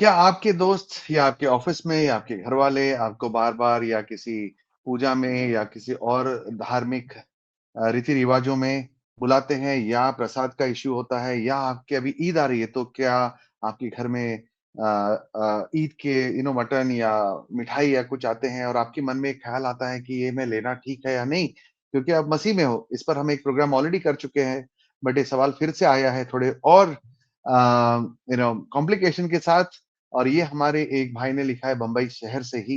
क्या आपके दोस्त या आपके ऑफिस में या आपके घर वाले आपको बार-बार या किसी पूजा में या किसी और धार्मिक रीति-रिवाजों में बुलाते हैं या प्रसाद का इश्यू होता है या आपके अभी ईद आ रही है, तो क्या आपके घर में ईद के मटन या मिठाई या कुछ आते हैं और आपके मन में एक ख़्याल आता है कि ये मैं लेना ठीक है या नहीं? क्योंकि आप मसीह में हो, इस पर हम एक प्रोग्राम ऑलरेडी कर चुके हैं, बट ये सवाल फिर से आया है थोड़े और कॉम्प्लिकेशन के साथ और ये हमारे एक भाई ने लिखा है बम्बई शहर से ही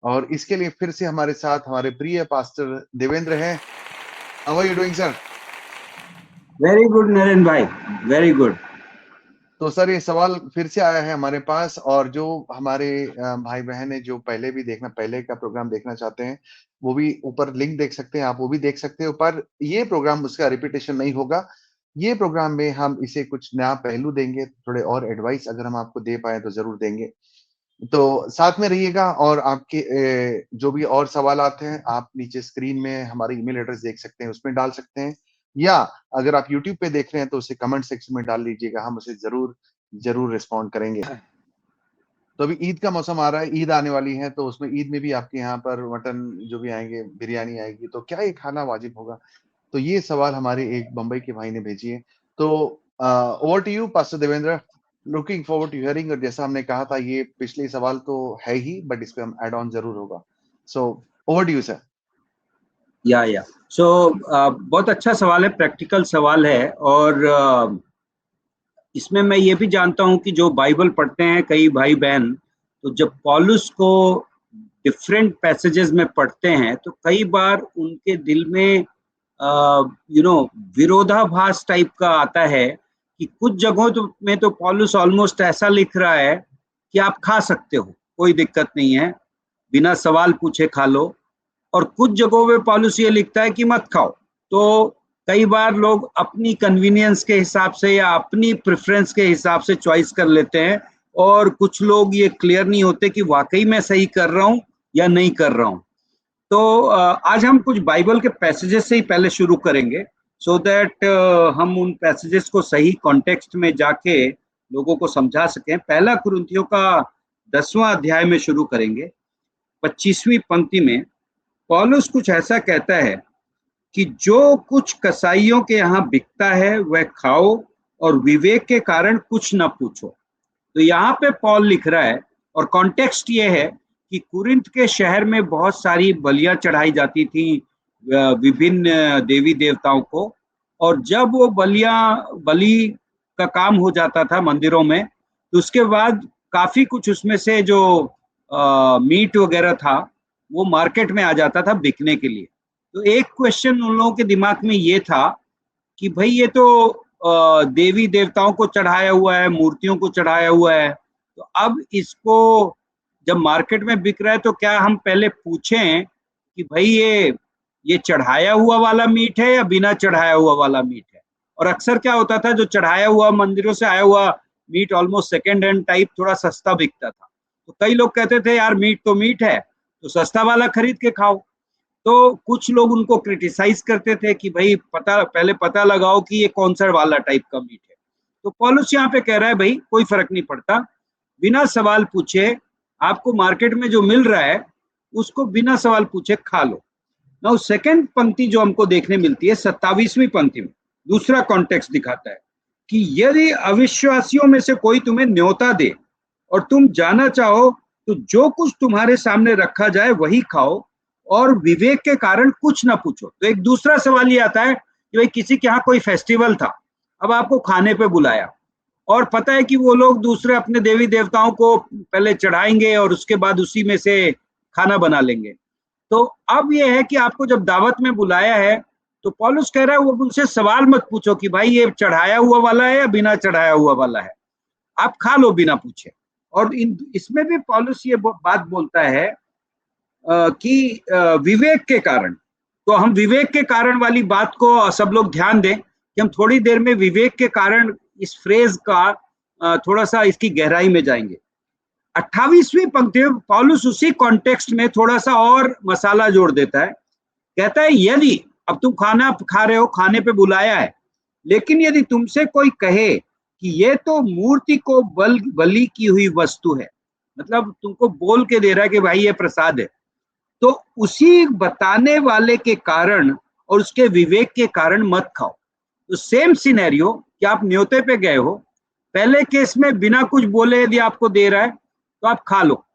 और इसके लिए फिर से हमारे साथ हमारे प्रिय पास्टर देवेंद्र हैं। How are you doing sir? Very good Naren भाई, वेरी गुड। तो सर ये सवाल फिर से आया है हमारे पास और जो हमारे भाई-बहन हैं जो पहले का प्रोग्राम देखना चाहते हैं, वो भी ऊपर लिंक देख सकते हैं, आप वो भी देख सकते हो पर ये प्रोग्राम उसका रिपीटिशन नहीं होगा। ये प्रोग्राम में हम इसे कुछ नया पहलू देंगे, थोड़े और एडवाइस अगर हम आपको दे पाएँ तो ज़रूर देंगे। तो साथ में रहिएगा और आपके जो भी और सवालात हैं, आप नीचे स्क्रीन में हमारी ईमेल एड्रेस देख सकते हैं, उसमें डाल सकते हैं या अगर आप यूट्यूब पे देख रहे हैं तो उसे कमेंट सेक्शन में डाल लीजिएगा, हम उसे ज़रूर रिस्पॉन्ड करेंगे। तो अभी ईद का मौसम आ रहा है, ईद आने वाली है, तो उसमें ईद में भी आपके यहाँ पर मटन जो भी आएँगे, बिरयानी आएगी, तो क्या ये खाना वाजिब होगा? तो ये सवाल हमारे एक बम्बई के भाई ने भेजी है। तो over to you pastor Devendra, looking forward to hearing और जैसा हमने कहा था ये पिछले सवाल तो है ही बट इस पे हम ऐड ऑन ज़रूर होगा। So over to you sir. Yeah so बहुत अच्छा सवाल है, प्रैक्टिकल सवाल है। और इसमें मैं ये भी जानता हूँ कि जो बाइबल पढ़ते हैं कई भाई बहन, तो जब पौलुस को डिफरेंट पैसेजेस में पढ़ते हैं तो कई बार उनके दिल में विरोधाभास टाइप का आता है कि कुछ जगहों में तो पौलुस ऑलमोस्ट ऐसा लिख रहा है कि आप खा सकते हो, कोई दिक्कत नहीं है, बिना सवाल पूछे खा लो। और कुछ जगहों पे पौलुस ये लिखता है कि मत खाओ। तो कई बार लोग अपनी कन्वीनियंस के हिसाब से या अपनी प्रेफरेंस के हिसाब से चॉइस कर लेते हैं और कुछ लोग ये क्लियर नहीं होते कि वाकई मैं सही कर रहा हूँ या नहीं कर रहा हूँ। तो आज हम कुछ बाइबल के पैसेजेस से ही पहले शुरू करेंगे सो दैट हम उन पैसेजेस को सही कॉन्टेक्स्ट में जाके लोगों को समझा सकें। पहला कुरिन्थियों का 10वां अध्याय में शुरू करेंगे। 25वीं पंक्ति में पौलुस कुछ ऐसा कहता है कि जो कुछ कसाईयों के यहाँ बिकता है वह खाओ और विवेक के कारण कुछ न पूछो। तो यहाँ पे पौल लिख रहा है और कॉन्टेक्स्ट ये है कि कुरिन्थ के शहर में बहुत सारी बलियां चढ़ाई जाती थी विभिन्न देवी देवताओं को, और जब वो बलि का काम हो जाता था मंदिरों में तो उसके बाद काफी कुछ उसमें से जो मीट वगैरह था वो मार्केट में आ जाता था बिकने के लिए। तो एक क्वेश्चन उन लोगों के दिमाग में ये था कि भाई ये तो देवी देवताओं को चढ़ाया हुआ है, मूर्तियों को चढ़ाया हुआ है, तो अब इसको जब मार्केट में बिक रहा है तो क्या हम पहले पूछें कि भाई ये चढ़ाया हुआ वाला मीट है या बिना चढ़ाया हुआ वाला मीट है। और अक्सर क्या होता था, जो चढ़ाया हुआ मंदिरों से आया हुआ meat almost second hand type थोड़ा सस्ता बिकता था, तो कई लोग कहते थे यार मीट तो मीट है तो सस्ता वाला खरीद के खाओ। तो कुछ लोग उनको क्रिटिसाइज करते थे कि भाई पहले पता लगाओ कि ये कौन सा वाला टाइप का मीट है। तो पौलुस यहाँ पे कह रहा है भाई कोई फर्क नहीं पड़ता, बिना सवाल पूछे आपको मार्केट में जो मिल रहा है उसको बिना सवाल पूछे खा लो। ना सेकंड पंक्ति जो हमको देखने मिलती है 27वीं पंक्ति में दूसरा कॉन्टेक्स्ट दिखाता है कि यदि अविश्वासियों में से कोई तुम्हें न्योता दे और तुम जाना चाहो तो जो कुछ तुम्हारे सामने रखा जाए वही खाओ और विवेक के कारण कुछ ना पूछो। तो एक दूसरा सवाल ये आता है कि भाई किसी के यहाँ कोई फेस्टिवल था, अब आपको खाने पे बुलाया और पता है कि वो लोग दूसरे अपने देवी देवताओं को पहले चढ़ाएंगे और उसके बाद उसी में से खाना बना लेंगे। तो अब ये है कि आपको जब दावत में बुलाया है तो पौलुस कह रहा है वो उनसे सवाल मत पूछो कि भाई ये चढ़ाया हुआ वाला है या बिना चढ़ाया हुआ वाला है, आप खा लो बिना पूछे। और इसमें भी पौलुस ये बात बोलता है कि विवेक के कारण, तो हम विवेक के कारण वाली बात को सब लोग ध्यान दें कि हम थोड़ी देर में विवेक के कारण इस फ्रेज का थोड़ा सा इसकी गहराई में जाएंगे। 28वीं पंक्ति में पौलुस उसी कॉन्टेक्स्ट में थोड़ा सा और मसाला जोड़ देता है, कहता है यदि अब तुम खाना खा रहे हो, खाने पे बुलाया है, लेकिन यदि तुमसे कोई कहे कि ये तो मूर्ति को बलि की हुई वस्तु है, मतलब तुमको बोल के दे रहा है कि भाई ये प्रसाद है। तो उसी बताने वाले के कारण और उसके विवेक के कारण मत खाओ। तो सेम सिनेरियो कि आप न्योते पे गए हो, पहले केस में बिना कुछ बोले यदि आपको दे रहा है तो आप खा लो,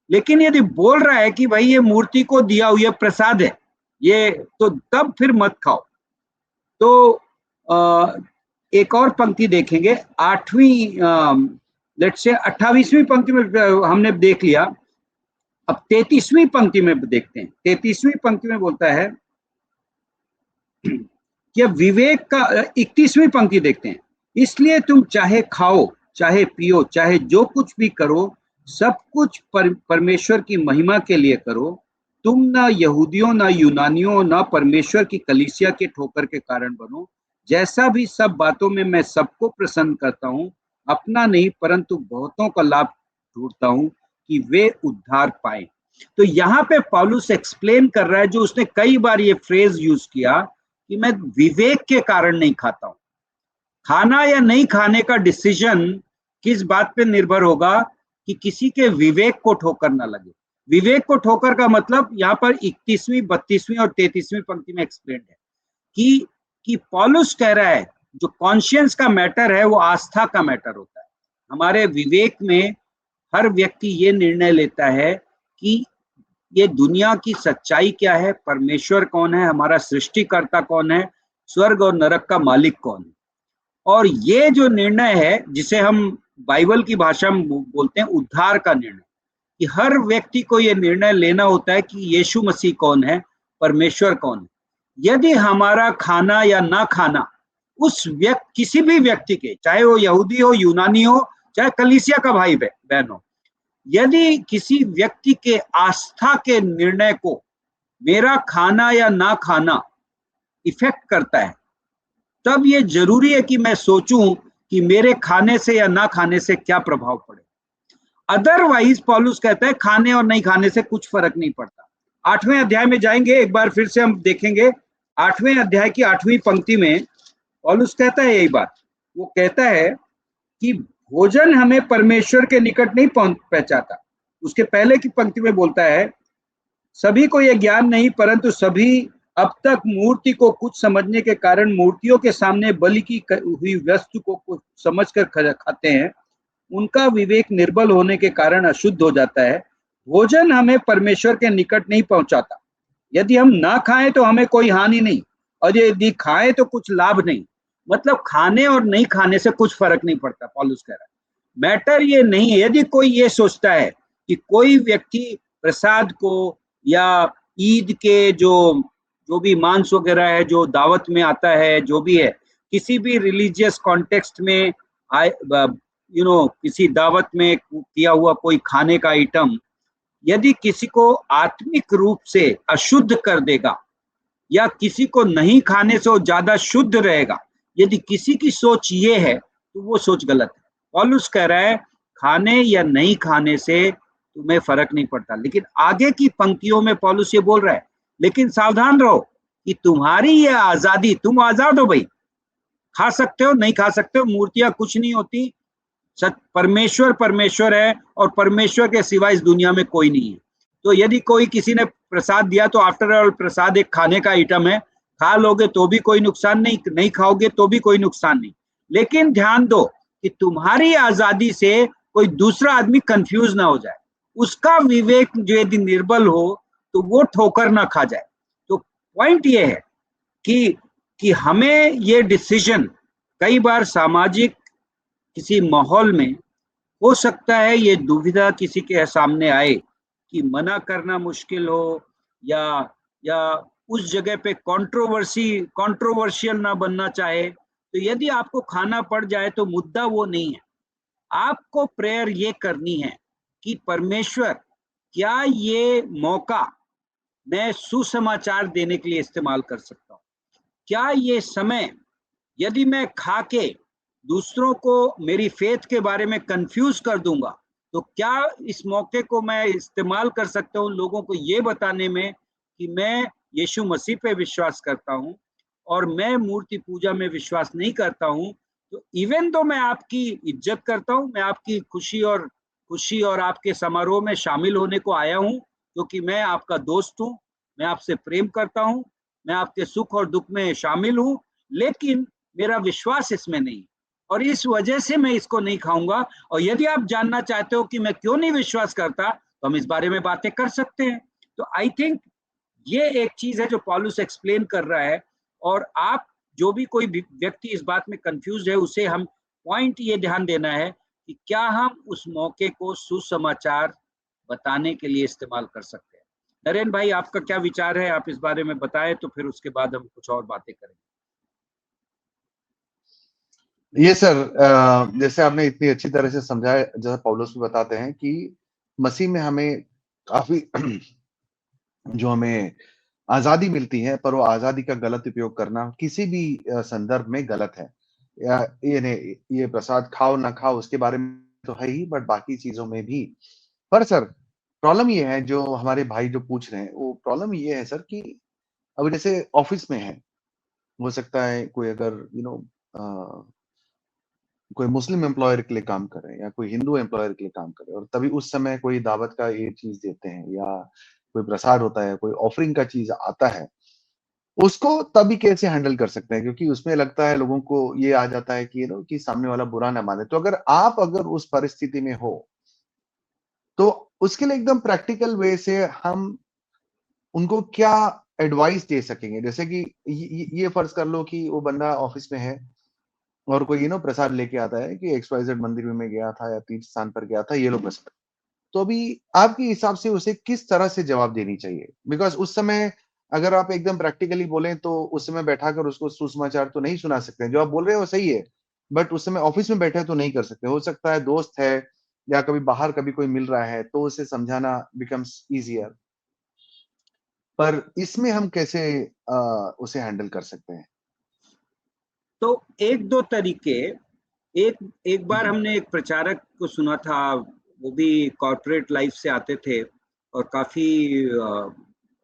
लेकिन यदि बोल रहा है कि भाई ये मूर्ति को दिया हुआ प्रसाद है ये, तो तब फिर मत खाओ। तो एक और पंक्ति देखेंगे, 8वीं लेट्स से 28वीं पंक्ति में हमने देख लिया, अब 33वीं पंक्ति में देखते हैं। 33वीं पंक्ति में बोलता है कि विवेक का, 31वीं पंक्ति देखते हैं, इसलिए तुम चाहे खाओ चाहे पियो चाहे जो कुछ भी करो सब कुछ परमेश्वर की महिमा के लिए करो, तुम ना यहूदियों ना यूनानियों ना परमेश्वर की कलीसिया के ठोकर के कारण बनो, जैसा भी सब बातों में मैं सबको प्रसन्न करता हूँ, अपना नहीं परंतु बहुतों का लाभ ढूंढता हूँ कि वे उद्धार पाए। तो यहाँ पे पौलुस एक्सप्लेन कर रहा है, जो उसने कई बार ये फ्रेज यूज किया कि मैं विवेक के कारण नहीं खाता हूं। खाना या नहीं खाने का डिसीजन किस बात पे निर्भर होगा कि किसी के विवेक को ठोकर ना लगे। विवेक को ठोकर का मतलब यहाँ पर 31वीं 32वीं और 33वीं पंक्ति में एक्सप्लेन है कि पौलुस कह रहा है जो कॉन्शियंस का मैटर है वो आस्था का मैटर होता है। हमारे विवेक में हर व्यक्ति ये निर्णय लेता है कि ये दुनिया की सच्चाई क्या है, परमेश्वर कौन है, हमारा सृष्टिकर्ता कौन है, स्वर्ग और नरक का मालिक कौन है। और ये जो निर्णय है जिसे हम बाइबल की भाषा में बोलते हैं उद्धार का निर्णय, कि हर व्यक्ति को ये निर्णय लेना होता है कि यीशु मसीह कौन है, परमेश्वर कौन है। यदि हमारा खाना या ना खाना उस किसी भी व्यक्ति के, चाहे वो यहूदी हो, यूनानी हो, चाहे कलीसिया का भाई बहन हो, यदि किसी व्यक्ति के आस्था के निर्णय को मेरा खाना या ना खाना इफेक्ट करता है, तब ये जरूरी है कि मैं सोचूं कि मेरे खाने से या ना खाने से क्या प्रभाव पड़े। अदरवाइज पौलुस कहता है खाने और नहीं खाने से कुछ फर्क नहीं पड़ता। 8वें अध्याय में जाएंगे, एक बार फिर से हम देखेंगे 8वें अध्याय की 8वीं पंक्ति में पौलुस कहता है यही बात। वो कहता है कि भोजन हमें परमेश्वर के निकट नहीं पहुंचाता। उसके पहले की पंक्ति में बोलता है सभी को यह ज्ञान नहीं, परंतु सभी अब तक मूर्ति को कुछ समझने के कारण मूर्तियों के सामने बलि की हुई वस्तु को कुछ समझकर खाते हैं, उनका विवेक निर्बल होने के कारण अशुद्ध हो जाता है। भोजन हमें परमेश्वर के निकट नहीं पहुंचाता। यदि हम ना खाएं तो हमें कोई हानि नहीं, और यदि खाएं तो कुछ लाभ नहीं। मतलब खाने और नहीं खाने से कुछ फर्क नहीं पड़ता, पौलुस कह रहा है। मैटर ये नहीं है, यदि कोई ये सोचता है कि कोई व्यक्ति प्रसाद को या ईद के जो भी मांस वगैरह है जो दावत में आता है, जो भी है, किसी भी रिलीजियस कॉन्टेक्स्ट में किसी दावत में किया हुआ कोई खाने का आइटम यदि किसी को आत्मिक रूप से अशुद्ध कर देगा या किसी को नहीं खाने से वो ज्यादा शुद्ध रहेगा, यदि किसी की सोच ये है तो वो सोच गलत है। पौलुस कह रहा है खाने या नहीं खाने से तुम्हें फर्क नहीं पड़ता। लेकिन आगे की पंक्तियों में पौलुस ये बोल रहा है लेकिन सावधान रहो कि तुम्हारी ये आजादी, तुम आजाद हो भाई, खा सकते हो नहीं खा सकते हो, मूर्तियां कुछ नहीं होती, परमेश्वर परमेश्वर है और परमेश्वर के सिवा इस दुनिया में कोई नहीं है। तो यदि कोई किसी ने प्रसाद दिया तो आफ्टर ऑल प्रसाद एक खाने का आइटम है, खा लोगे तो भी कोई नुकसान नहीं, नहीं खाओगे तो भी कोई नुकसान नहीं। लेकिन ध्यान दो कि तुम्हारी आजादी से कोई दूसरा आदमी कंफ्यूज ना हो जाए, उसका विवेक जो यदि निर्बल हो तो वो ठोकर ना खा जाए। तो पॉइंट ये है कि हमें ये डिसीजन कई बार सामाजिक किसी माहौल में हो सकता है ये दुविधा किसी के सामने आए कि मना करना मुश्किल हो या उस जगह पे कंट्रोवर्शियल ना बनना चाहे, तो यदि आपको खाना पड़ जाए तो मुद्दा वो नहीं है। आपको प्रेयर ये करनी है कि परमेश्वर क्या ये मौका मैं सुसमाचार देने के लिए इस्तेमाल कर सकता हूँ, क्या ये समय यदि मैं खा के दूसरों को मेरी फेथ के बारे में कंफ्यूज कर दूंगा तो क्या इस मौके को मैं इस्तेमाल कर सकता हूँ लोगों को ये बताने में कि मैं यीशु मसीह पे विश्वास करता हूँ और मैं मूर्ति पूजा में विश्वास नहीं करता हूँ, तो इवन तो मैं आपकी इज्जत करता हूँ, मैं आपकी खुशी और आपके समारोह में शामिल होने को आया हूँ, क्योंकि मैं आपका दोस्त हूँ, मैं आपसे प्रेम करता हूँ, मैं आपके सुख और दुख में शामिल हूँ, लेकिन मेरा विश्वास इसमें नहीं, और इस वजह से मैं इसको नहीं खाऊंगा। और यदि आप जानना चाहते हो कि मैं क्यों नहीं विश्वास करता, तो हम इस बारे में बातें कर सकते हैं। तो आई थिंक ये एक चीज है जो पॉलुस एक्सप्लेन कर रहा है। और आप जो भी कोई व्यक्ति इस बात में कंफ्यूज है, उसे हम पॉइंट ये ध्यान देना है कि क्या हम उस मौके को सुसमाचार बताने के लिए इस्तेमाल कर सकते हैं। नरेन भाई, आपका क्या विचार है, आप इस बारे में बताएं, तो फिर उसके बाद हम कुछ और बातें करेंगे। ये सर, जैसे आपने इतनी अच्छी तरह से समझाया, जैसा पौलुस भी बताते हैं कि मसीह में हमें काफी जो हमें आजादी मिलती है, पर वो आजादी का गलत उपयोग करना किसी भी संदर्भ में गलत है। या ये प्रसाद खाओ ना खाओ उसके बारे में तो है ही, बट बाकी चीजों में भी। पर सर, प्रॉब्लम ये है, जो हमारे भाई जो पूछ रहे हैं, वो प्रॉब्लम ये है सर कि अब जैसे ऑफिस में है, हो सकता है कोई अगर कोई मुस्लिम एम्प्लॉयर के लिए काम कर रहे हैं या कोई हिंदू एम्प्लॉयर के लिए काम कर रहे हैं, और तभी उस समय कोई दावत का ये चीज देते हैं या कोई प्रसाद होता है, कोई ऑफरिंग का चीज आता है, उसको तभी कैसे हैंडल कर सकते हैं? क्योंकि उसमें लगता है लोगों को ये आ जाता है कि कि सामने वाला बुरा ना माने। तो अगर उस परिस्थिति में हो, तो उसके लिए एकदम प्रैक्टिकल वे से हम उनको क्या एडवाइस दे सकेंगे? जैसे कि ये फर्ज कर लो कि वो बंदा ऑफिस में है और कोई प्रसाद लेके आता है कि XYZ मंदिर में मैं गया था या तीर्थ स्थान पर गया था, ये लो प्रसाद। तो अभी आपके हिसाब से उसे किस तरह से जवाब देनी चाहिए? बिकॉज़ उस समय अगर आप एकदम प्रैक्टिकली बोलें, तो उस समय बैठाकर उसको सुसमाचार तो नहीं सुना सकते हैं। जो आप बोल रहे हैं वो सही है, बट उस समय ऑफिस में बैठे तो नहीं कर सकते। हो सकता है दोस्त है या कभी बाहर कभी कोई मिल रहा है, तो उसे समझाना बिकम्स ईज़ियर। पर इसमें हम कैसे उसे हैंडल कर सकते हैं? तो एक दो तरीके, एक एक बार हुँ, हमने एक प्रचारक को सुना था, वो भी कॉर्पोरेट लाइफ से आते थे और काफी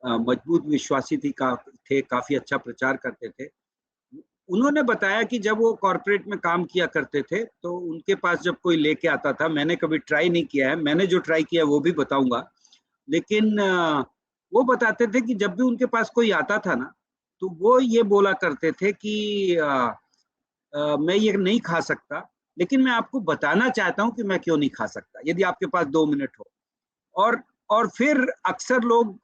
मजबूत विश्वासी थे, काफी अच्छा प्रचार करते थे। उन्होंने बताया कि जब वो कॉर्पोरेट में काम किया करते थे, तो उनके पास जब कोई लेके आता था, मैंने कभी ट्राई नहीं किया है, मैंने जो ट्राई किया है वो भी बताऊंगा, लेकिन वो बताते थे कि जब भी उनके पास कोई आता था ना, तो वो ये बोला करते थे कि मैं ये नहीं खा सकता, लेकिन मैं आपको बताना चाहता हूँ कि मैं क्यों नहीं खा सकता, यदि आपके पास 2 मिनट हो। और और फिर अक्सर लोग,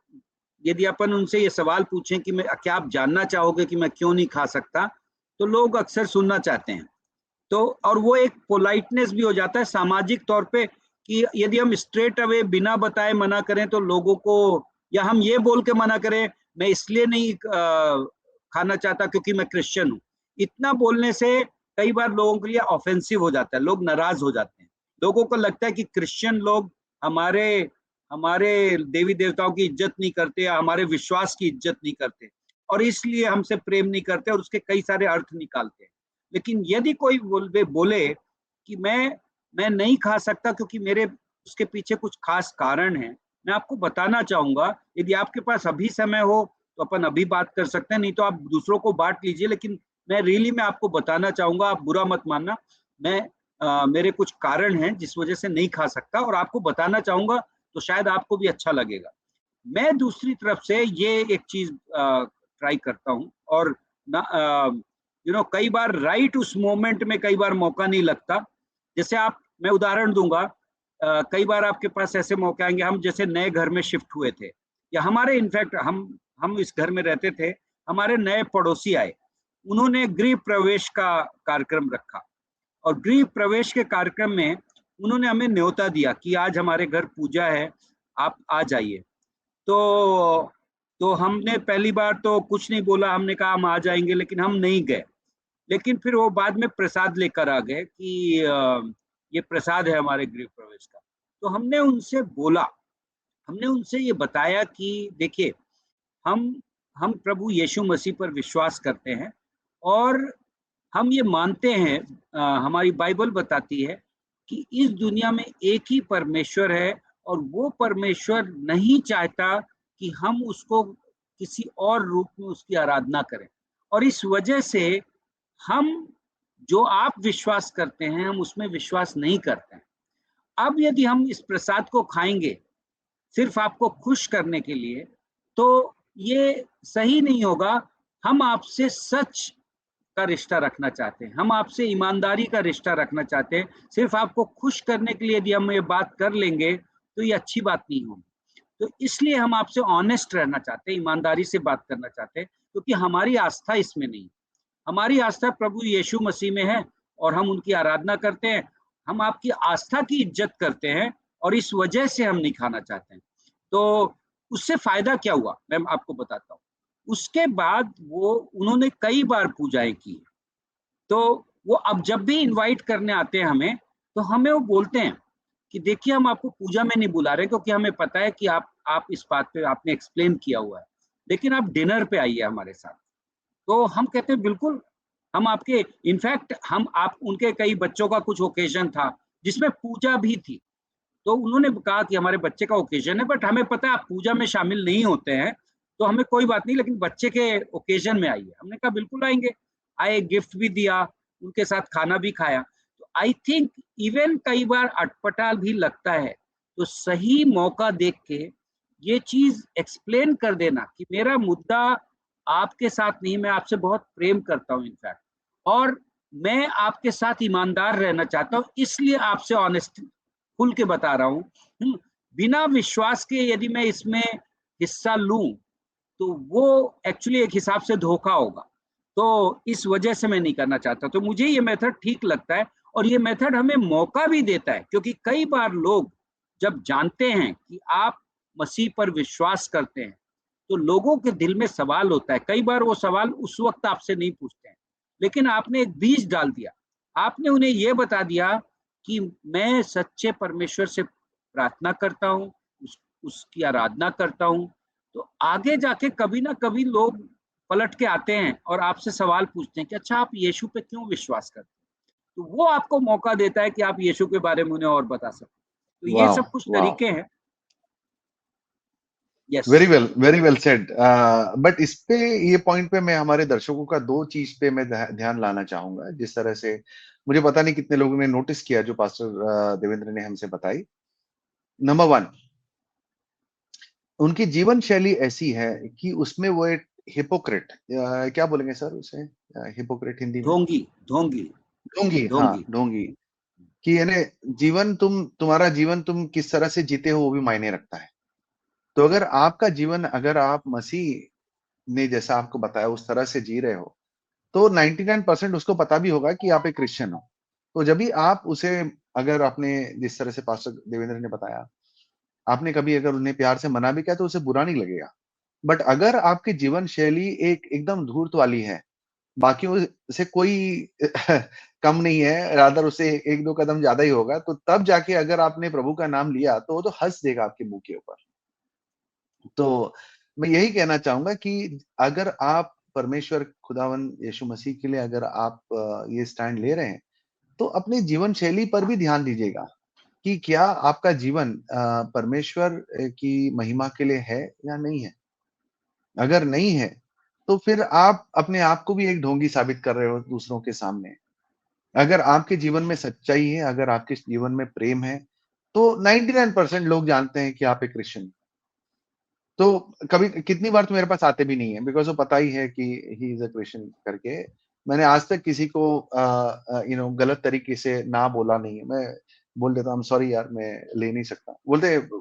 यदि अपन उनसे ये सवाल पूछें कि मैं क्या आप जानना चाहोगे कि मैं क्यों नहीं खा सकता, तो लोग अक्सर सुनना चाहते हैं। तो और वो एक पोलाइटनेस भी हो जाता है सामाजिक तौर पे, कि यदि हम स्ट्रेट अवे बिना बताए मना करें तो लोगों को, या हम ये बोल के मना करें मैं इसलिए नहीं खाना चाहता क्योंकि मैं क्रिश्चियन हूँ, इतना बोलने से कई बार लोगों के लिए ऑफेंसिव हो जाता है, लोग नाराज हो जाते हैं। लोगों को लगता है कि क्रिश्चियन लोग हमारे हमारे देवी देवताओं की इज्जत नहीं करते, हमारे विश्वास की इज्जत नहीं करते, और इसलिए हमसे प्रेम नहीं करते, और उसके कई सारे अर्थ निकालते हैं। लेकिन यदि कोई बोले कि मैं नहीं खा सकता क्योंकि मेरे उसके पीछे कुछ खास कारण है, मैं आपको बताना चाहूंगा, यदि आपके पास अभी समय हो तो अपन अभी बात कर सकते हैं, नहीं तो आप दूसरों को बांट लीजिए, लेकिन मैं आपको बताना चाहूंगा, आप बुरा मत मानना। मैं मेरे कुछ कारण हैं जिस वजह से नहीं खा सकता, और आपको बताना चाहूंगा, तो शायद आपको भी अच्छा लगेगा। मैं दूसरी तरफ से ये एक चीज ट्राई करता हूँ, और ना कई बार राइट उस मोमेंट में कई बार मौका नहीं लगता। जैसे मैं उदाहरण दूंगा, कई बार आपके पास ऐसे मौके आएंगे, हम जैसे नए घर में शिफ्ट हुए थे, या हमारे इनफैक्ट हम इस घर में रहते थे, हमारे नए पड़ोसी आए, उन्होंने गृह प्रवेश का कार्यक्रम रखा, और गृह प्रवेश के कार्यक्रम में उन्होंने हमें न्योता दिया कि आज हमारे घर पूजा है, आप आ जाइए। तो तो हमने पहली बार तो कुछ नहीं बोला, हमने कहा हम आ जाएंगे, लेकिन हम नहीं गए। लेकिन फिर वो बाद में प्रसाद लेकर आ गए कि ये प्रसाद है हमारे गृह प्रवेश का। तो हमने उनसे ये बताया कि देखिए, हम हम प्रभु यीशु मसीह पर विश्वास करते हैं, और हम ये मानते हैं, हमारी बाइबल बताती है कि इस दुनिया में एक ही परमेश्वर है, और वो परमेश्वर नहीं चाहता कि हम उसको किसी और रूप में उसकी आराधना करें। और इस वजह से हम जो आप विश्वास करते हैं हम उसमें विश्वास नहीं करते हैं। अब यदि हम इस प्रसाद को खाएंगे सिर्फ आपको खुश करने के लिए, तो ये सही नहीं होगा। हम आपसे सच का रिश्ता रखना चाहते हैं, हम आपसे ईमानदारी का रिश्ता रखना चाहते हैं। सिर्फ आपको खुश करने के लिए यदि हम ये बात कर लेंगे तो ये अच्छी बात नहीं होगी। तो इसलिए हम आपसे ऑनेस्ट रहना चाहते हैं, ईमानदारी से बात करना चाहते हैं, क्योंकि हमारी आस्था इसमें नहीं। हमारी आस्था प्रभु यीशु मसीह में है और हम उनकी आराधना करते हैं। हम आपकी आस्था की इज्जत करते हैं और इस वजह से हम नहीं खाना चाहते हैं। तो उससे फायदा क्या हुआ मैं आपको बताता हूँ। उसके बाद वो उन्होंने कई बार पूजाएं की। तो वो अब जब भी इनवाइट करने आते हैं हमें, तो हमें वो बोलते हैं कि देखिए हम आपको पूजा में नहीं बुला रहे क्योंकि हमें पता है कि आप इस बात पे आपने एक्सप्लेन किया हुआ है, लेकिन आप डिनर पे आइए हमारे साथ। तो हम कहते हैं बिल्कुल, हम आपके इनफैक्ट हम आप उनके कई बच्चों का कुछ ओकेजन था जिसमें पूजा भी थी। तो उन्होंने कहा कि हमारे बच्चे का ओकेजन है बट हमें पता है आप पूजा में शामिल नहीं होते हैं, तो हमें कोई बात नहीं, लेकिन बच्चे के ओकेजन में आइए। हमने कहा बिल्कुल आएंगे। आए, गिफ्ट भी दिया, उनके साथ खाना भी खाया। तो आई थिंक इवन कई बार अटपटा भी लगता है, तो सही मौका देख के ये चीज एक्सप्लेन कर देना कि मेरा मुद्दा आपके साथ नहीं, मैं आपसे बहुत प्रेम करता हूँ इनफैक्ट, और मैं आपके साथ ईमानदार रहना चाहता हूँ, इसलिए आपसे ऑनेस्ट खुल के बता रहा हूँ। बिना विश्वास के यदि मैं इसमें हिस्सा लूं तो वो एक्चुअली एक हिसाब से धोखा होगा। तो इस वजह से मैं नहीं करना चाहता। तो मुझे ये मेथड ठीक लगता है और ये मेथड हमें मौका भी देता है, क्योंकि कई बार लोग जब जानते हैं कि आप मसीह पर विश्वास करते हैं तो लोगों के दिल में सवाल होता है। कई बार वो सवाल उस वक्त आपसे नहीं पूछते हैं, लेकिन आपने एक बीज डाल दिया। आपने उन्हें ये बता दिया कि मैं सच्चे परमेश्वर से प्रार्थना करता हूँ, उसकी आराधना करता हूँ। तो आगे जाके कभी ना कभी लोग पलट के आते हैं और आपसे सवाल पूछते हैं कि अच्छा आप यीशु पे क्यों विश्वास करते हैं। तो वो आपको मौका देता है कि आप यीशु के बारे में उन्हें और बता सकते। तो ये वाह, सब कुछ वाह, तरीके हैं। Yes. Very well said. But इस पे, ये पॉइंट पे मैं हमारे दर्शकों का दो चीज पे मैं ध्यान लाना चाहूंगा, जिस तरह से मुझे पता नहीं कितने लोगों ने नोटिस किया जो पास्टर देवेंद्र ने हमसे बताई। नंबर वन, उनकी जीवन शैली ऐसी है कि उसमें वो एक हिपोक्रेट, क्या बोलेंगे सर उसे, हिपोक्रेट हिंदी में? ढोंगी। ढोंगी। ढोंगी, हाँ, ढोंगी। ढोंगी। कि यानी जीवन, तुम्हारा जीवन तुम किस तरह से जीते हो वो भी मायने रखता है। तो अगर आपका जीवन, अगर आप मसीह ने जैसा आपको बताया उस तरह से जी रहे हो, तो 99% उसको पता भी होगा कि आप एक क्रिश्चियन हो। तो जब भी आप उसे, अगर आपने जिस तरह से पास्टर देवेंद्र ने बताया, आपने कभी अगर उन्हें प्यार से मना भी किया तो उसे बुरा नहीं लगेगा। बट अगर आपकी जीवन शैली एक एकदम धूर्त वाली है, बाकियों से कोई कम नहीं है, रादर उससे 1-2 कदम ज्यादा ही होगा, तो तब जाके अगर आपने प्रभु का नाम लिया तो वो तो हंस देगा आपके मुंह के ऊपर। तो मैं यही कहना चाहूंगा कि अगर आप परमेश्वर खुदावन यीशु मसीह के लिए अगर आप ये स्टैंड ले रहे हैं, तो अपने जीवन शैली पर भी ध्यान दीजिएगा कि क्या आपका जीवन परमेश्वर की महिमा के लिए है या नहीं है। अगर नहीं है, तो फिर आप अपने आप को भी एक ढोंगी साबित कर रहे हो दूसरों के सामने। अगर आपके जीवन में सच्चाई है, अगर आपके जीवन में प्रेम है, तो 99% लोग जानते हैं कि आप एक क्रिश्चियन। तो कभी कितनी बार तो मेरे पास आते भी नहीं है, बिकॉज़ वो पता ही है कि ही इज़ अ क्रिश्चियन करके। मैंने आज तक किसी को गलत तरीके से ना बोला नहीं है। मैं बोल देता हूँ, आई एम सॉरी यार, मैं ले नहीं सकता।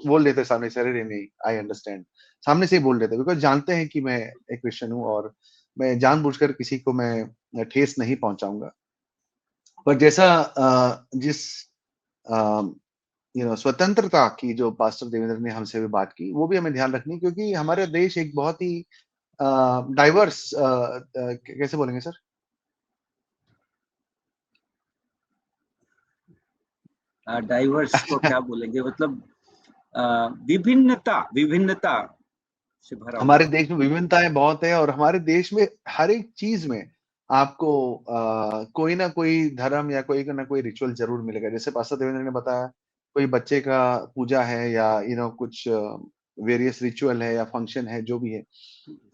बोल देते सामने से, अरे नहीं, आई अंडरस्टैंड। सामने से ही बोल देते, बिकॉज़ जानते हैं कि मैं एक क्रिश्चियन हूँ और मैं जानबूझकर किसी को मैं ठेस नहीं पहुँचाऊँगा। पर जैसा जिस अ, स्वतंत्रता की जो पास्टर देवेंद्र ने हमसे भी बात की, वो भी हमें ध्यान रखनी, क्योंकि हमारा देश एक बहुत ही डाइवर्स, कैसे बोलेंगे सर? डाइवर्स को क्या बोलेंगे, मतलब विभिन्नता, विभिन्नता से भरा हमारे हुआ। देश में विभिन्नताएं बहुत है, और हमारे देश में हर एक चीज में आपको कोई ना कोई धर्म या कोई ना कोई रिचुअल जरूर मिलेगा। जैसे पास्टर देवेंद्र ने बताया, कोई बच्चे का पूजा है या कुछ वेरियस रिचुअल है या फंक्शन है, जो भी है।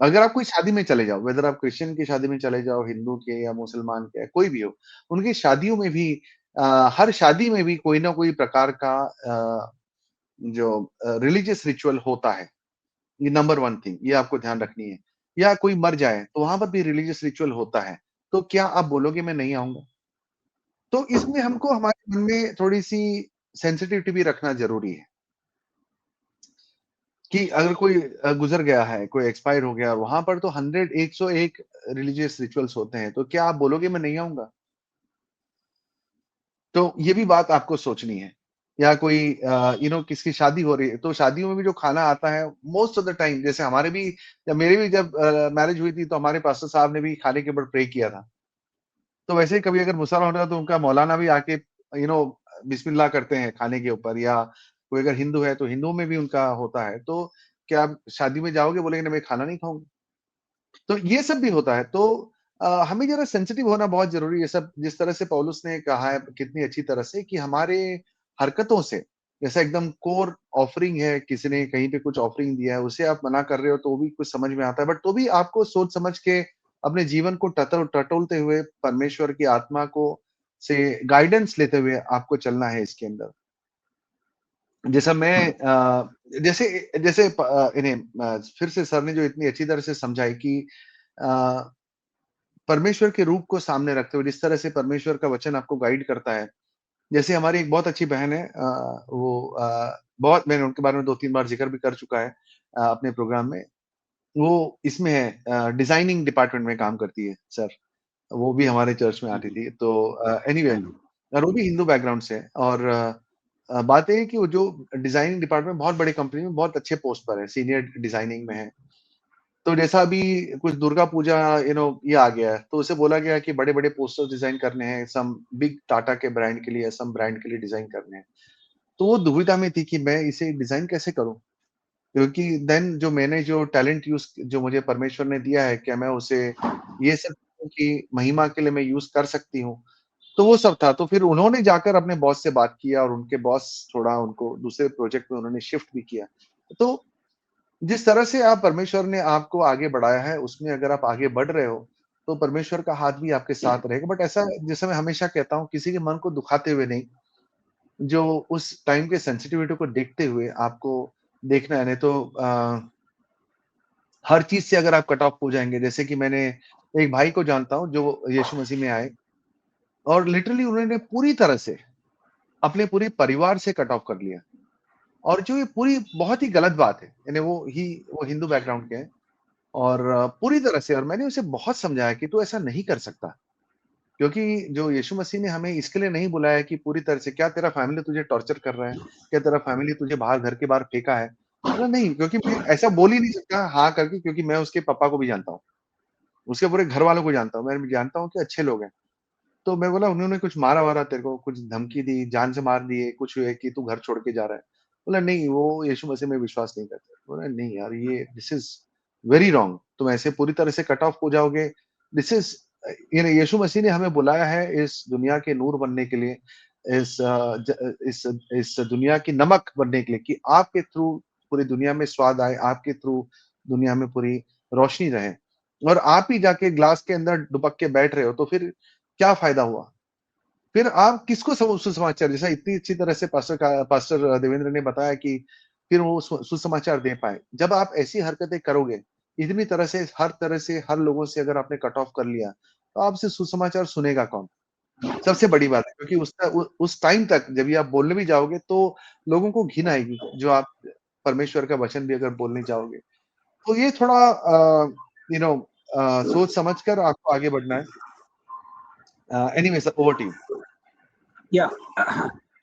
अगर आप कोई शादी में चले जाओ, वेदर आप क्रिश्चियन की शादी में चले जाओ, हिंदू के या मुसलमान के, कोई भी हो, उनकी शादियों में भी हर शादी में भी कोई ना कोई प्रकार का जो रिलीजियस रिचुअल होता है। ये नंबर 1 थिंग, ये आपको ध्यान रखनी है। या कोई मर जाए, तो वहाँ पर भी रिलीजियस रिचुअल होता है। तो क्या आप बोलोगे मैं नहीं आऊँगा? तो इसमें हमको हमारे मन में थोड़ी-सी सेंसिटिविटी भी रखना ज़रूरी है। कि अगर कोई गुज़र गया है, कोई एक्सपायर हो गया, वहाँ पर तो 101 रिलीजियस रिचुअल्स होते हैं, तो क्या आप बोलोगे मैं नहीं आऊँगा? तो ये भी बात आपको सोचनी है। या कोई किसकी शादी हो रही है, तो शादियों में भी जो खाना आता है, मोस्ट ऑफ द टाइम, जैसे हमारे भी या मेरी भी जब मैरिज हुई थी, तो हमारे पास्टर साहब ने भी खाने के ऊपर प्रे किया था। तो वैसे ही कभी अगर मुसलमान होता है, तो उनका मौलाना भी आके यू नो बिस्मिल्लाह करते हैं खाने के ऊपर, या कोई अगर हिंदू है, तो हिंदुओं में भी उनका होता है। तो क्या आप शादी में जाओगे, बोलेंगे नहीं मैं खाना नहीं खाऊँगा? तो ये सब भी होता है। तो हमें ज़रा सेंसिटिव होना बहुत ज़रूरी है। सब जिस तरह से पौलुस ने कहा है कितनी अच्छी तरह से, कि हमारे हरकतों से, जैसा एकदम कोर ऑफरिंग है, किसी ने कहीं पे कुछ ऑफरिंग दिया है, उसे आप मना कर रहे हो, तो भी कुछ समझ में आता है। बट तो भी आपको सोच समझ के अपने जीवन को टटोलते हुए, परमेश्वर की आत्मा को से गाइडेंस लेते हुए आपको चलना है इसके अंदर। जैसा मैं जैसे जैसे फिर से सर ने जो इतनी अच्छी तरह से समझाई कि अ, परमेश्वर के रूप को सामने रखते हुए, जिस तरह से परमेश्वर का वचन आपको गाइड करता है। जैसे हमारी एक बहुत अच्छी बहन है, बहुत मैंने उनके बारे में 2-3 बार ज़िक्र भी कर चुका है अपने प्रोग्राम में। वो इसमें है, डिज़ाइनिंग डिपार्टमेंट में काम करती है सर। वो भी हमारे चर्च में आती जी, थी। तो एनीवे, जी, और वो भी हिंदू बैकग्राउंड से है। और बात ये है कि वो जो डिज़ाइनिंग डिपार्टमेंट, बहुत बड़ी कंपनी में बहुत अच्छे पोस्ट पर है, सीनियर डिज़ाइनिंग में है। तो जैसा अभी कुछ दुर्गा पूजा ये आ गया है, तो उसे बोला गया कि बड़े-बड़े पोस्टर्स डिज़ाइन करने हैं, सम बिग टाटा के ब्रांड के लिए, सम ब्रांड के लिए डिज़ाइन करने हैं। तो वो दुविधा में थी कि मैं इसे डिज़ाइन कैसे करूँ? क्योंकि देन जो टैलेंट जो मुझे परमेश्वर ने दिया है, क्या मैं उसे ये सब की महिमा के लिए मैं यूज़ कर सकती हूँ? तो वो सब था। तो फिर उन्होंने जाकर अपने बॉस से बात किया, और उनके बॉस थोड़ा उनको दूसरे प्रोजेक्ट में उन्होंने शिफ्ट भी किया। तो जिस तरह से आप परमेश्वर ने आपको आगे बढ़ाया है, उसमें अगर आप आगे बढ़ रहे हो, तो परमेश्वर का हाथ भी आपके साथ रहेगा। बट ऐसा, जैसे मैं हमेशा कहता हूँ, किसी के मन को दुखाते हुए नहीं, जो उस टाइम के सेंसिटिविटी को देखते हुए आपको देखना है। नहीं तो हर चीज़ से अगर आप कट ऑफ हो जाएँगे, जैसे कि मैंने एक भाई को जानता हूँ, जो यीशु मसीह में आए, और लिटरली उन्होंने पूरी तरह से अपने पूरे परिवार से कट ऑफ कर लिया। और जो ये पूरी बहुत ही गलत बात है। यानी वो हिंदू बैकग्राउंड के हैं। और पूरी तरह से, और मैंने उसे बहुत समझाया कि तू ऐसा नहीं कर सकता। क्योंकि जो यीशु मसीह ने हमें इसके लिए नहीं बुलाया कि पूरी तरह से, क्या तेरा फैमिली तुझे टॉर्चर कर रहा है? क्या तेरा फैमिली तुझे बाहर, घर के बाहर फेंका है? बोला नहीं, क्योंकि मैं ऐसा बोल ही नहीं सकता हाँ करके, क्योंकि मैं उसके पापा को भी जानता हूँ। उसके पूरे घर वालों को जानता हूँ। मैं जानता हूँ कि अच्छे लोग हैं। तो मैं बोला उन्होंने कुछ मारा-वारा तेरे को, कुछ धमकी दी, जान से मार दिए, कुछ हुए कि तू घर छोड़ के जा रहा है? बोला नहीं, वो यीशु मसीह में विश्वास नहीं करते। बोला नहीं यार, ये दिस इज़ वेरी रॉन्ग। तुम ऐसे पूरी तरह से कट ऑफ हो जाओगे। दिस इज़ यीशु मसीह ने हमें बुलाया है इस दुनिया के नूर बनने के लिए, इस दुनिया की नमक बनने के लिए, कि आपके थ्रू पूरी दुनिया में स्वाद आए, आपके थ्रू दुनिया में पूरी रोशनी रहे। और आप ही जाके ग्लास के अंदर दुबक के बैठ रहे हो, तो फिर क्या फ़ायदा हुआ? फिर आप किसको सुसमाचार, जैसा इतनी अच्छी तरह से पास्टर देवेंद्र ने बताया कि फिर वो सुसमाचार दे पाएँ। जब आप ऐसी हरकतें करोगे, इतनी तरह से हर लोगों से अगर आपने कट ऑफ कर लिया, तो आपसे सुसमाचार सुनेगा कौन? सबसे बड़ी बात है, क्योंकि उस टाइम तक जब ये आप बोलने भी जाओगे, तो लोगों को घिन आएगी, जो आप परमेश्वर का वचन भी अगर बोलने जाओगे। तो ये थोड़ा सोच समझ कर आपको आगे बढ़ना है। Anyways, over to you. या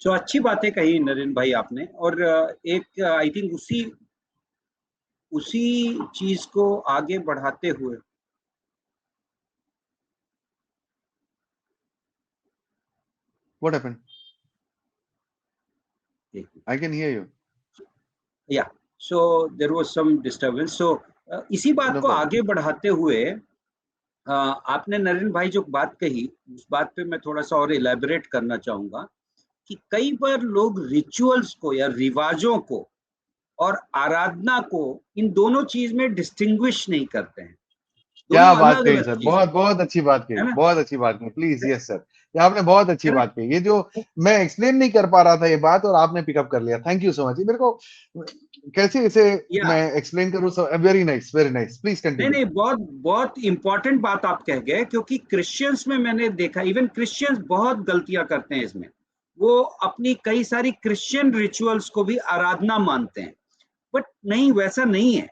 सो अच्छी बातें कही नरेंद्र भाई आपने। और एक आई थिंक उसी उसी चीज को आगे बढ़ाते हुए what happened? I can hear you. या so there was some disturbance. So इसी बात नो को प्रॉब्लम। आगे बढ़ाते हुए आपने नरेंद्र भाई जो बात कही, उस बात पे मैं थोड़ा सा और इलेबोरेट करना चाहूंगा कि कई बार लोग रिचुअल्स को या रिवाजों को और आराधना को इन दोनों चीज में डिस्टिंग्विश नहीं करते हैं, क्या दोनों बात अलग कही अलग सर, चीज बहुत बहुत अच्छी बात कही, है ना, बहुत अच्छी बात कही, प्लीज, यस सर, ये आपने बहुत अच्छी है ना। बात कही। ये जो मैं एक्सप्लेन नहीं कर पा रहा था ये बात, और आपने पिकअप कर लिया, थैंक यू सो मच। मेरे को कैसे इसे या मैं एक्सप्लेन करूं, very nice, very nice, please नहीं कंटिन्यू। नहीं, बहुत बहुत इंपॉर्टेंट बात आप कह गए, क्योंकि क्रिश्चियंस में मैंने देखा, इवन क्रिश्चियंस बहुत गलतियां करते हैं इसमें। वो अपनी कई सारी क्रिश्चियन रिचुअल्स को भी आराधना मानते हैं, बट नहीं, वैसा नहीं है।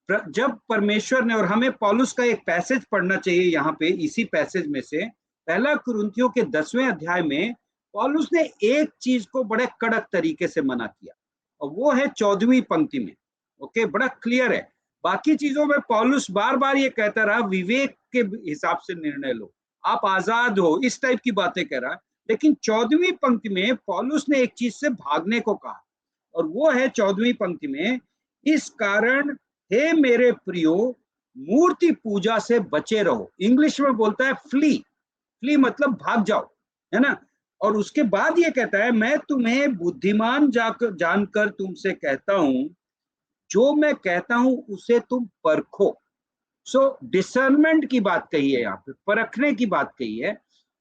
जब परमेश्वर ने, और हमें पौलुस का एक पैसेज पढ़ना चाहिए यहाँ पे, इसी पैसेज में से पहला कुरिन्थियों के 10वें अध्याय में पौलुस ने एक चीज को बड़े कड़क तरीके से मना किया, और वो है 14वीं पंक्ति में। ओके, बड़ा क्लियर है। बाकी चीजों में पौलुस बार बार ये कहता रहा, विवेक के हिसाब से निर्णय लो, आप आजाद हो, इस टाइप की बातें कह रहा है। लेकिन 14वीं पंक्ति में पौलुस ने एक चीज से भागने को कहा, और वो है 14वीं पंक्ति में, इस कारण हे मेरे प्रियो, मूर्ति पूजा से बचे रहो। इंग्लिश में बोलता है फ्ली, फ्ली मतलब भाग जाओ, है ना। और उसके बाद ये कहता है, मैं तुम्हें बुद्धिमान जाकर जानकर तुमसे कहता हूं, जो मैं कहता हूं उसे तुम परखो। सो डिसर्नमेंट की बात कही है यहाँ पे, परखने की बात कही है।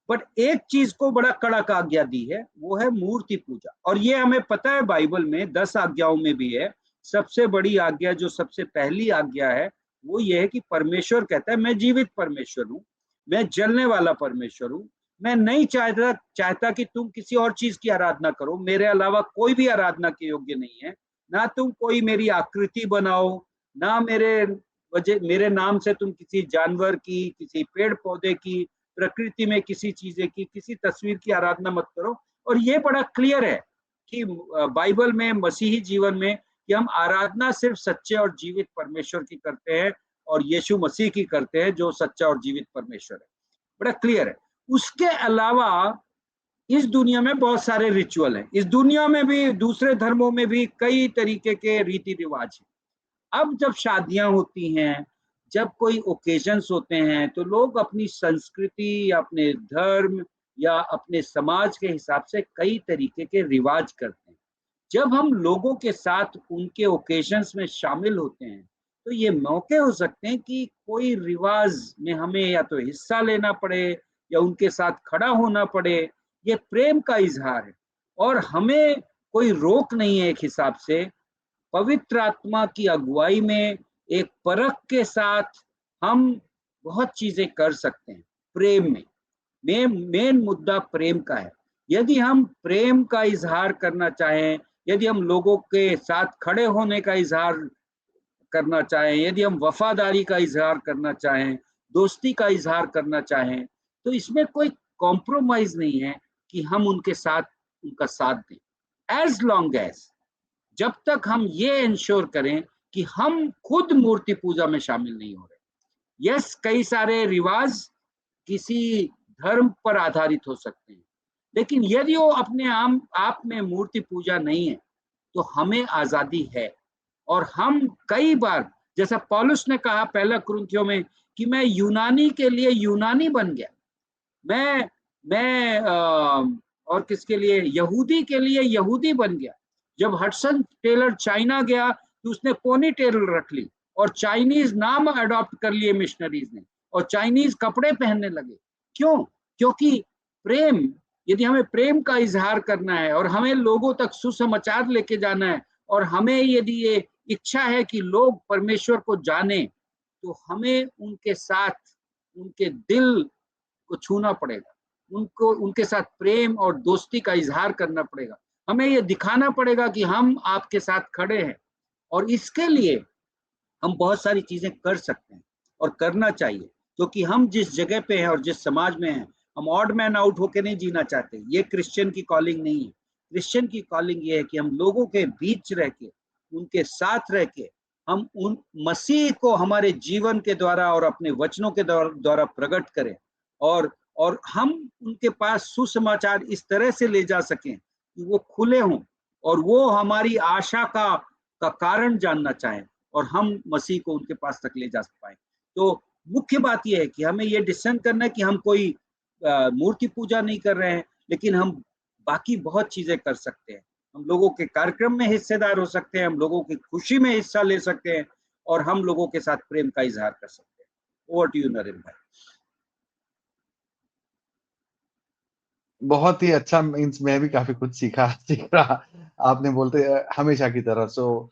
बट एक चीज को बड़ा कड़क आज्ञा दी है, वो है मूर्ति पूजा। और ये हमें पता है बाइबल में 10 आज्ञाओं में भी है। सबसे बड़ी आज्ञा, जो सबसे पहली आज्ञा है, वो ये है कि परमेश्वर कहता है, मैं जीवित परमेश्वर हूँ, मैं जलने वाला परमेश्वर हूँ, मैं नहीं चाहता कि तुम किसी और चीज की आराधना करो, मेरे अलावा कोई भी आराधना के योग्य नहीं है। ना तुम कोई मेरी आकृति बनाओ, ना मेरे नाम से तुम किसी जानवर की, किसी पेड़ पौधे की, प्रकृति में किसी चीजें की, किसी तस्वीर की आराधना मत करो। और ये बड़ा क्लियर है कि बाइबल में, मसीही जीवन में, कि हम आराधना सिर्फ सच्चे और जीवित परमेश्वर की करते हैं, और यीशु मसीह की करते हैं, जो सच्चा और जीवित परमेश्वर है। बड़ा क्लियर है। उसके अलावा इस दुनिया में बहुत सारे रिचुअल हैं, इस दुनिया में भी, दूसरे धर्मों में भी कई तरीके के रीति रिवाज हैं। अब जब शादियां होती हैं, जब कोई ओकेजन्स होते हैं, तो लोग अपनी संस्कृति या अपने धर्म या अपने समाज के हिसाब से कई तरीके के रिवाज करते हैं। जब हम लोगों के साथ उनके ओकेजन्स में शामिल होते हैं, तो ये मौके हो सकते हैं कि कोई रिवाज में हमें या तो हिस्सा लेना पड़े या उनके साथ खड़ा होना पड़े। ये प्रेम का इजहार है, और हमें कोई रोक नहीं है एक हिसाब से। पवित्र आत्मा की अगुवाई में, एक परख के साथ, हम बहुत चीजें कर सकते हैं प्रेम में। मेन मुद्दा प्रेम का है। यदि हम प्रेम का इजहार करना चाहें, यदि हम लोगों के साथ खड़े होने का इजहार करना चाहें, यदि हम वफादारी का इजहार करना चाहें, दोस्ती का इजहार करना चाहें, तो इसमें कोई कॉम्प्रोमाइज नहीं है कि हम उनके साथ उनका साथ दें, एज लॉन्ग एज, जब तक हम ये इंश्योर करें कि हम खुद मूर्ति पूजा में शामिल नहीं हो रहे। यस, कई सारे रिवाज किसी धर्म पर आधारित हो सकते हैं, लेकिन यदि वो अपने आप में मूर्ति पूजा नहीं है, तो हमें आजादी है। और हम कई बार, जैसा पौलुस ने कहा पहला कुरिन्थियों में, कि मैं यूनानी के लिए यूनानी बन गया, मैं और किसके लिए, यहूदी के लिए यहूदी बन गया। जब हडसन टेलर चाइना गया, तो उसने पोनी टेल रख ली, और चाइनीज नाम अडॉप्ट कर लिए मिशनरीज ने, और चाइनीज कपड़े पहनने लगे। क्यों? क्योंकि प्रेम, यदि हमें प्रेम का इजहार करना है, और हमें लोगों तक सुसमाचार लेके जाना है, और हमें यदि ये इच्छा है कि लोग परमेश्वर को जाने, तो हमें उनके साथ, उनके दिल को छूना पड़ेगा, उनको, उनके साथ प्रेम और दोस्ती का इजहार करना पड़ेगा। हमें ये दिखाना पड़ेगा कि हम आपके साथ खड़े हैं। और इसके लिए हम बहुत सारी चीजें कर सकते हैं, और करना चाहिए, क्योंकि हम जिस जगह पे हैं और जिस समाज में हैं, हम ऑड मैन आउट होके नहीं जीना चाहते। ये क्रिश्चियन की कॉलिंग नहीं है। क्रिश्चियन की कॉलिंग ये है कि हम लोगों के बीच रह के, उनके साथ रह के, हम उन मसीह को हमारे जीवन के द्वारा और अपने वचनों के द्वारा प्रकट करें, और हम उनके पास सुसमाचार इस तरह से ले जा सकें कि वो खुले हों, और वो हमारी आशा का कारण जानना चाहें, और हम मसीह को उनके पास तक ले जा पाए। तो मुख्य बात यह है कि हमें ये डिसीजन करना है कि हम कोई मूर्ति पूजा नहीं कर रहे हैं, लेकिन हम बाकी बहुत चीजें कर सकते हैं। हम लोगों के कार्यक्रम में हिस्सेदार हो सकते हैं, हम लोगों की खुशी में हिस्सा ले सकते हैं और हम लोगों के साथ प्रेम का इजहार कर सकते हैं। ओवर टू यू नरेंद्र भाई। बहुत ही अच्छा, मीन्स मैं भी काफ़ी कुछ सीख रहा आपने बोलते हमेशा की तरह। सो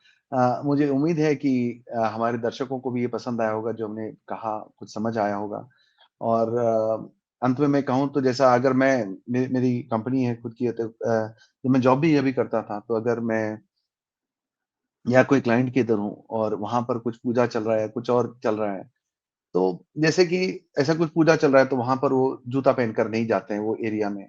मुझे उम्मीद है कि हमारे दर्शकों को भी ये पसंद आया होगा जो हमने कहा, कुछ समझ आया होगा। और अंत में मैं कहूँ तो जैसा अगर मैं मेरी कंपनी है खुद की, तो जब मैं जॉब भी अभी करता था, तो अगर मैं या कोई क्लाइंट के इधर हूँ और वहाँ पर कुछ पूजा चल रहा है, कुछ और चल रहा है, तो जैसे कि ऐसा कुछ पूजा चल रहा है तो वहाँ पर वो जूता पहनकर नहीं जाते हैं वो एरिया में।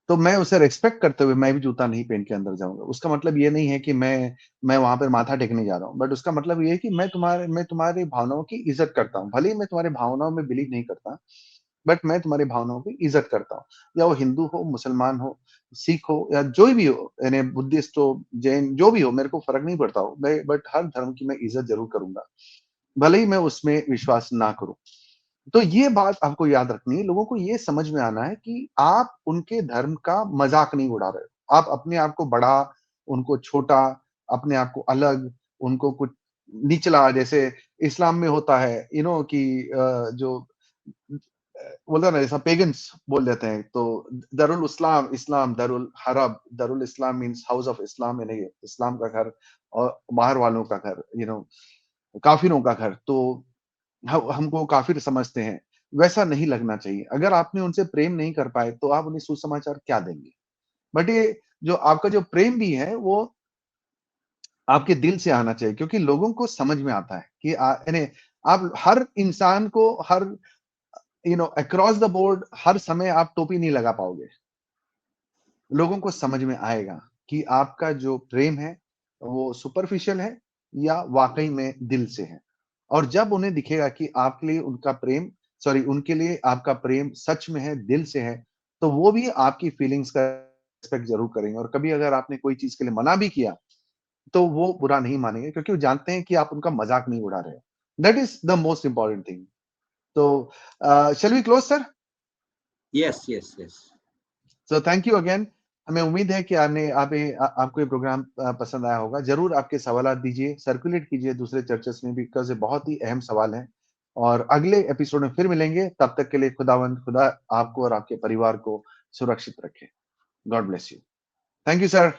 तो मैं उसे रिस्पेक्ट करते हुए मैं भी जूता नहीं पहन के अंदर जाऊँगा। उसका मतलब ये नहीं है कि मैं वहाँ पे माथा टेकने जा रहा हूँ। बट उसका मतलब ये है कि मैं तुम्हारी भावनाओं की इज़्ज़त करता हूँ। भले ही मैं तुम्हारी भावनाओं में बिलीव नहीं करता, बट मैं तुम्हारी भावनाओं की इज़्ज़त करता हूँ। या वो हिंदू हो, मुसलमान हो, सिख हो या जो भी हो, यानी बुद्धिस्ट हो, जैन जो भी हो, मेरे को फ़र्क नहीं पड़ता हो। मैं बट हर धर्म की मैं इज़्ज़त ज़रूर करूँगा। भले ही मैं उसमें विश्वास ना करूँ। तो ये बात आपको याद रखनी है, लोगों को ये समझ में आना है कि आप उनके धर्म का मज़ाक नहीं उड़ा रहे हो। आप अपने आप को बड़ा, उनको छोटा, अपने आप को अलग, उनको कुछ निचला, जैसे इस्लाम में होता है, कि जो बोलते हैं ना, जैसा पेगन्स बोल देते हैं, तो दारुल इस्लाम, इस्लाम, दारुल हरब, दारुल इस्लाम मीन्स हाउस ऑफ इस्लाम, यानी इस्लाम का घर और बाहर वालों का घर, काफ़िरों का घर। तो हमको काफ़िर समझते हैं, वैसा नहीं लगना चाहिए। अगर आपने उनसे प्रेम नहीं कर पाए, तो आप उन्हें सुसमाचार क्या देंगे? बट ये जो आपका जो प्रेम भी है, वो आपके दिल से आना चाहिए, क्योंकि लोगों को समझ में आता है कि यानी आप हर इंसान को हर अक्रॉस द बोर्ड हर समय आप टोपी नहीं लगा पाओगे। लोगों को समझ में आएगा कि आपका जो प्रेम है, वो सुपरफिशियल है या वाक़ई में दिल से है। और जब उन्हें दिखेगा कि आपके लिए उनका प्रेम, सॉरी, उनके लिए आपका प्रेम सच में है, दिल से है, तो वो भी आपकी फीलिंग्स का रिस्पेक्ट ज़रूर करेंगे। और कभी अगर आपने कोई चीज़ के लिए मना भी किया, तो वो बुरा नहीं मानेंगे, क्योंकि वो जानते हैं कि आप उनका मज़ाक नहीं उड़ा रहे हो। That is the most important thing. तो shall we close sir? Yes, yes, yes. So thank you again. हमें उम्मीद है कि आपको ये प्रोग्राम पसंद आया होगा। ज़रूर आपके सवालात दीजिए, सर्कुलेट कीजिए दूसरे चर्चेस में भी, बिकॉज़ ये बहुत ही अहम सवाल हैं। और अगले एपिसोड में फिर मिलेंगे, तब तक के लिए खुदा आपको और आपके परिवार को सुरक्षित रखे। God bless you. Thank you sir.